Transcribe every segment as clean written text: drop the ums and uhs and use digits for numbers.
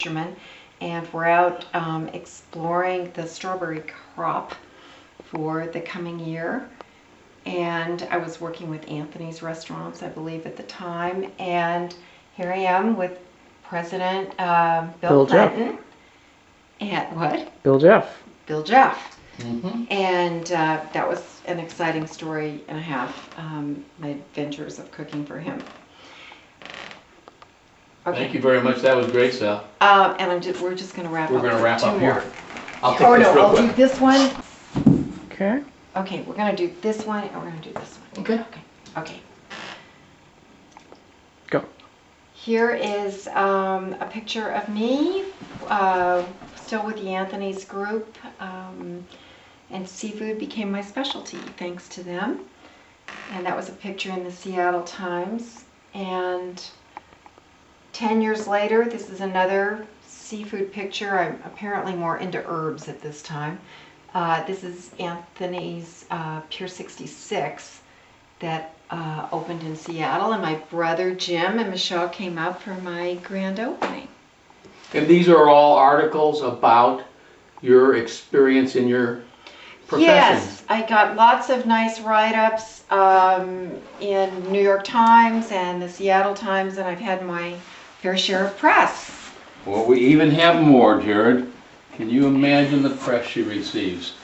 fishermen, and we're out exploring the strawberry crop for the coming year. And I was working with Anthony's Restaurants, I believe, at the time. And here I am with President Bill Clinton. And what? Bill Jeff. Bill Jeff. Mm-hmm. And that was an exciting story and a half, my adventures of cooking for him. Okay. Thank you very much. That was great, Sal. And we're just going to wrap up. We're going to wrap up here. I'll take Oh this no, real I'll quick. do this one. Okay. Okay, we're going to do this one and we're going to do this one. Okay. Okay. Go. Here is a picture of me, still with the Anthony's group, and seafood became my specialty thanks to them. And that was a picture in the Seattle Times. And 10 years later, this is another seafood picture. I'm apparently more into herbs at this time. This is Anthony's Pier 66 that opened in Seattle, and my brother Jim and Michelle came out for my grand opening. And these are all articles about your experience in your profession. Yes, I got lots of nice write-ups in New York Times and the Seattle Times, and I've had my fair share of press. Well, we even have more, Jared. Can you imagine the press she receives?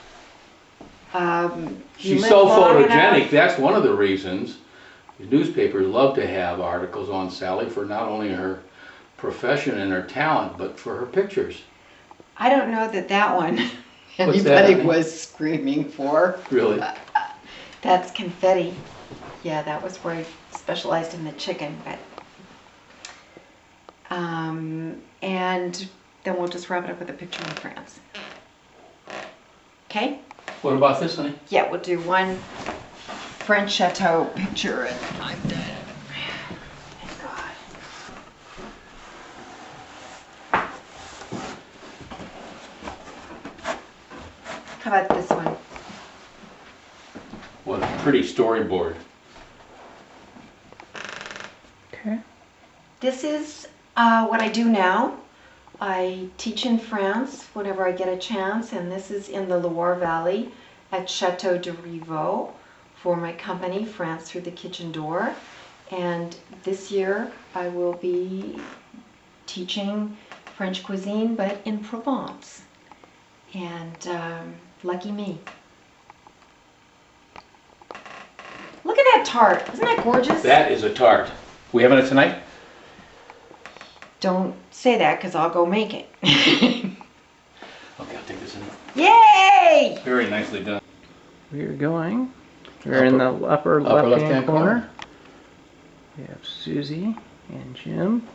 She's so photogenic. That's one of the reasons. The newspapers love to have articles on Sally for not only her profession and her talent, but for her pictures. I don't know that one What's that, anybody honey? was screaming for. Really? That's confetti. Yeah, that was where I specialized in the chicken. But and then we'll just wrap it up with a picture in France. Okay? What about this, honey? Yeah, we'll do one French chateau picture and I'm done. Thank God. How about this one? What a pretty storyboard. Okay. This is what I do now. I teach in France whenever I get a chance, and this is in the Loire Valley at Chateau de Rivaux for my company, France Through the Kitchen Door. And this year I will be teaching French cuisine, but in Provence. And lucky me. Look at that tart. Isn't that gorgeous? That is a tart. We having it tonight? Don't say that because I'll go make it. Okay, I'll take this in. Yay! Very nicely done. We're going. We're in the upper left-hand corner. We have Susie and Jim.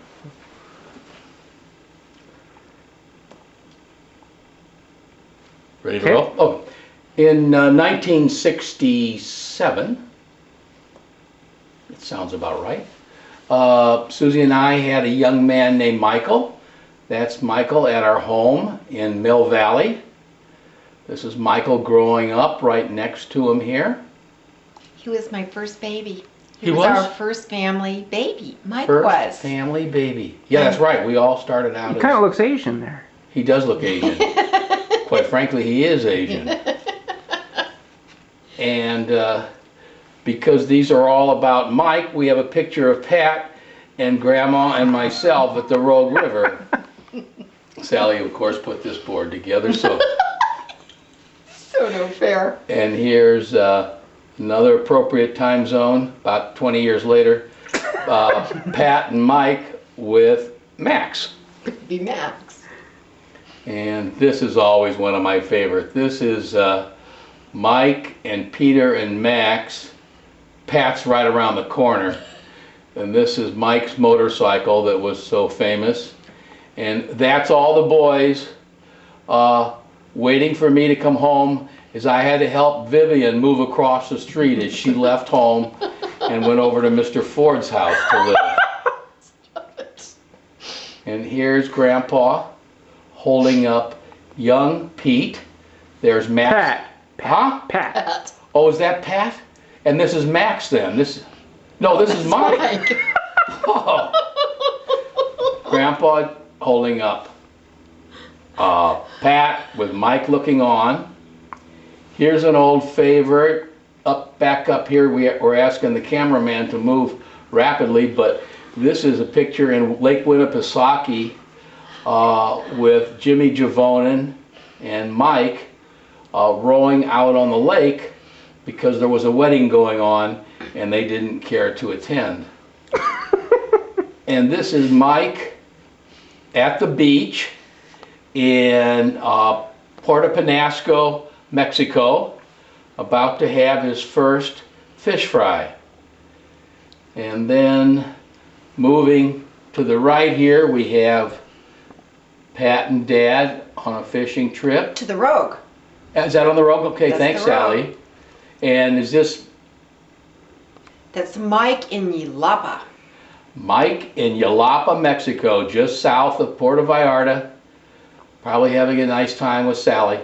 Ready to roll? Oh, in 1967, it sounds about right, Susie and I had a young man named Michael. That's Michael at our home in Mill Valley. This is Michael growing up right next to him here. He was my first baby. He was was? our first family baby. Mike First was. family baby. Yeah, that's right. We all started out He as... kind of looks Asian there. He does look Asian. Quite frankly, he is Asian. And because these are all about Mike, we have a picture of Pat and Grandma and myself at the Rogue River. Sally, of course, put this board together. So no fair. And here's another appropriate time zone, about 20 years later. Pat and Mike with Max. Baby Max. And this is always one of my favorite. This is Mike and Peter and Max. Pat's right around the corner. And this is Mike's motorcycle that was so famous. And that's all the boys waiting for me to come home, as I had to help Vivian move across the street as she left home and went over to Mr. Ford's house to live. And here's Grandpa holding up young Pete. There's Max. Pat. Huh? Pat. Oh, is that Pat? And this is Max then. This is Mike. Oh. Grandpa holding up Pat with Mike looking on. Here's an old favorite. Back up here, we're asking the cameraman to move rapidly, but this is a picture in Lake Winnipesaukee with Jimmy Javonen and Mike rowing out on the lake because there was a wedding going on and they didn't care to attend. And this is Mike at the beach in Puerto Penasco, Mexico, about to have his first fish fry. And then moving to the right here, we have Pat and Dad on a fishing trip. To the Rogue. Is that on the Rogue? Okay, That's thanks, the Rogue. Sally. And is this That's Mike in Yelapa. Mike in Yelapa, Mexico, just south of Puerto Vallarta, probably having a nice time with Sally.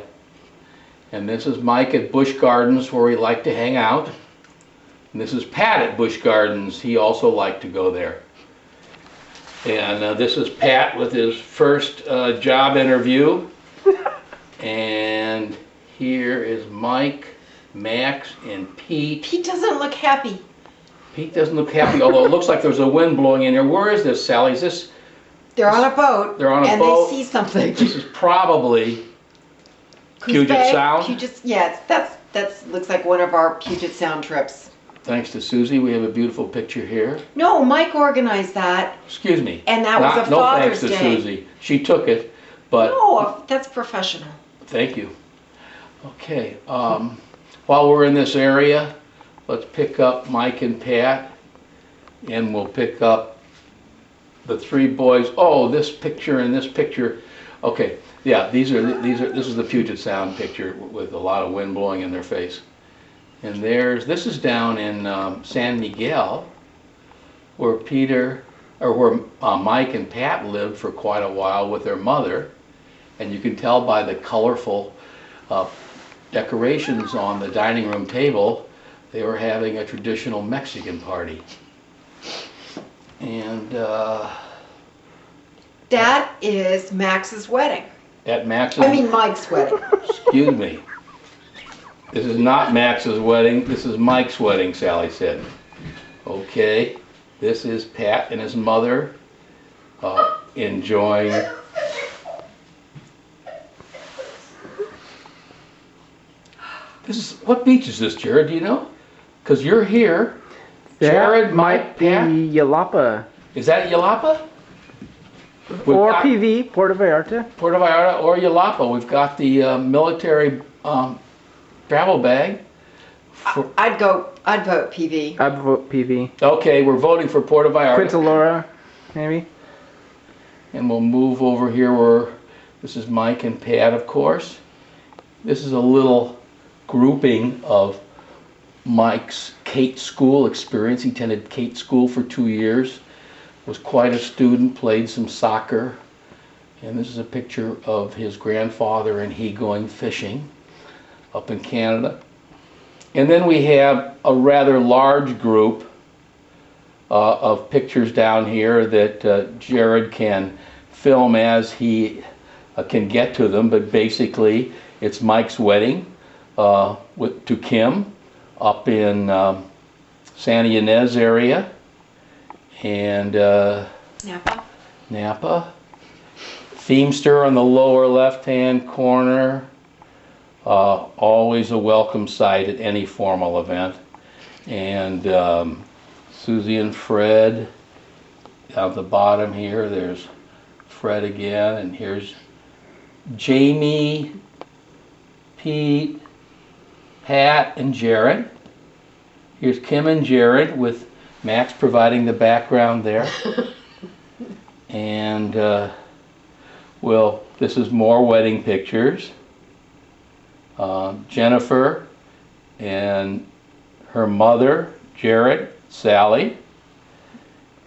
And this is Mike at Busch Gardens, where we like to hang out. And this is Pat at Busch Gardens. He also liked to go there. And this is Pat with his first job interview. And here is Mike, Max, and Pete. Pete doesn't look happy. Pete doesn't look happy, although it looks like there's a wind blowing in here. Where is this, Sally? Is this? They're on a boat. They're on a and boat. they see something. This is probably Coos Puget Bay, Sound? Yeah, that's looks like one of our Puget Sound trips. thanks to Susie. We have a beautiful picture here. No, Mike organized that. Excuse me. And that was a no Father's thanks to Day. Susie. She took it, but No, that's professional. thank you. Okay. While we're in this area, let's pick up Mike and Pat, and we'll pick up the three boys. Oh, this picture and this picture. Okay. Yeah, this is the Puget Sound picture with a lot of wind blowing in their face. And this is down in San Miguel, where Mike and Pat lived for quite a while with their mother. And you can tell by the colorful decorations on the dining room table, they were having a traditional Mexican party. And That is Max's wedding. at Max's... Mike's wedding. Excuse me. This is not Max's wedding, this is Mike's wedding, Sally said. Okay, this is Pat and his mother enjoying... What beach is this, Jared, do you know? Because you're here. Jared, Mike, Pat. Yelapa. Is that Yelapa? Or PV, Puerto Vallarta. Puerto Vallarta or Yelapa. We've got the military travel bag. I'd vote PV. I'd vote PV. Okay, we're voting for Puerto Vallarta. Quintalora, maybe. And we'll move over here where this is Mike and Pat, of course. This is a little grouping of Mike's Kate School experience. He attended Kate School for 2 years. Was quite a student, played some soccer. And this is a picture of his grandfather and he going fishing up in Canada. And then we have a rather large group of pictures down here that Jared can film as he can get to them, but basically it's Mike's wedding to Kim up in Santa Ynez area and Napa. Themester on the lower left-hand corner. Always a welcome sight at any formal event. And Susie and Fred down at the bottom here. There's Fred again, and here's Jamie, Pete, Pat, and Jared. Here's Kim and Jared with Max providing the background there. And well, this is more wedding pictures. Jennifer and her mother, Jared, Sally.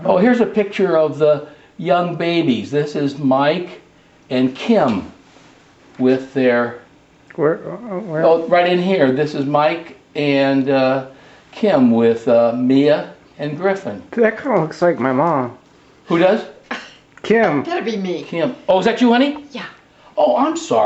Oh, here's a picture of the young babies. This is Mike and Kim with their... Where? Oh, right in here. This is Mike and Kim with Mia and Griffin. That kind of looks like my mom. Who does? Kim. That'd be me. Kim. Oh, is that you, honey? Yeah. Oh, I'm sorry.